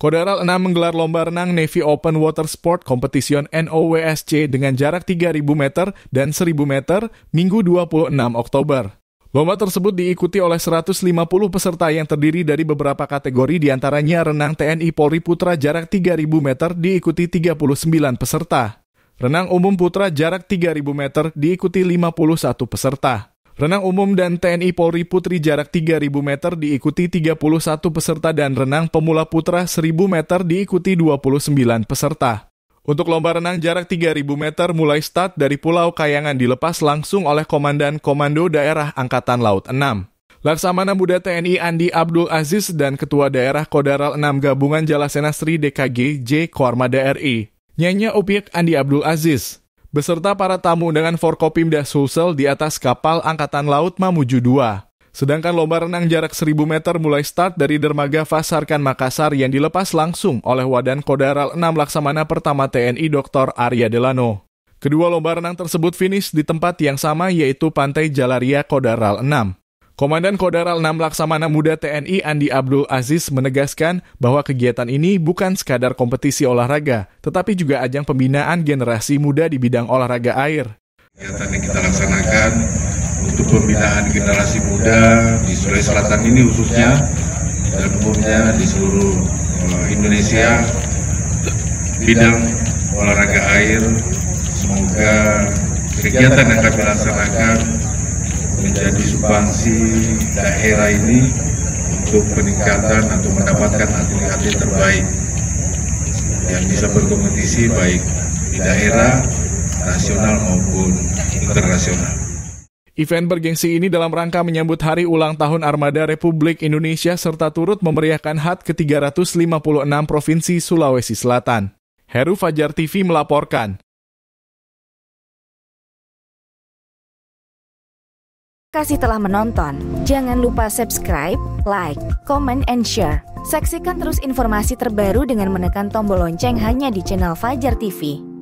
Kodaral 6 menggelar lomba renang Navy Open Water Sport Competition NOWSC dengan jarak 3.000 meter dan 1.000 meter Minggu 26 Oktober. Lomba tersebut diikuti oleh 150 peserta yang terdiri dari beberapa kategori diantaranya renang TNI Polri Putra jarak 3.000 meter diikuti 39 peserta. Renang umum putra jarak 3.000 meter diikuti 51 peserta. Renang umum dan TNI Polri Putri jarak 3.000 meter diikuti 31 peserta dan renang pemula putra 1.000 meter diikuti 29 peserta. Untuk lomba renang jarak 3.000 meter mulai start dari Pulau Kayangan dilepas langsung oleh Komandan Komando Daerah Angkatan Laut 6. Laksamana Muda TNI Andi Abdul Aziz dan Ketua Daerah Kodaral 6 Gabungan Jalasena Sri DKG J. Koarmada RI. Nyanyi Obyek Andi Abdul Aziz. Beserta para tamu undangan Forkopimda Sulsel di atas kapal Angkatan Laut Mamuju 2. Sedangkan lomba renang jarak 1.000 meter mulai start dari Dermaga Fasarkan Makassar yang dilepas langsung oleh Wadan Kodaral 6 Laksamana Pertama TNI Dr. Arya Delano. Kedua lomba renang tersebut finish di tempat yang sama yaitu Pantai Jalaria Kodaral 6. Komandan Kodaral 6 Laksamana Muda TNI Andi Abdul Aziz menegaskan bahwa kegiatan ini bukan sekadar kompetisi olahraga, tetapi juga ajang pembinaan generasi muda di bidang olahraga air. Kegiatan yang kita laksanakan untuk pembinaan generasi muda di Sulawesi Selatan ini khususnya dan umumnya di seluruh Indonesia bidang olahraga air. Semoga kegiatan yang kami laksanakan menjadi sumbangsi daerah ini untuk peningkatan atau mendapatkan atlet-atlet terbaik yang bisa berkompetisi baik di daerah, nasional maupun internasional. Event bergengsi ini dalam rangka menyambut Hari Ulang Tahun Armada Republik Indonesia serta turut memeriahkan HUT ke-356 Provinsi Sulawesi Selatan. Heru Fajar TV melaporkan. Kasih telah menonton. Jangan lupa subscribe, like, comment, and share. Saksikan terus informasi terbaru dengan menekan tombol lonceng hanya di channel Fajar TV.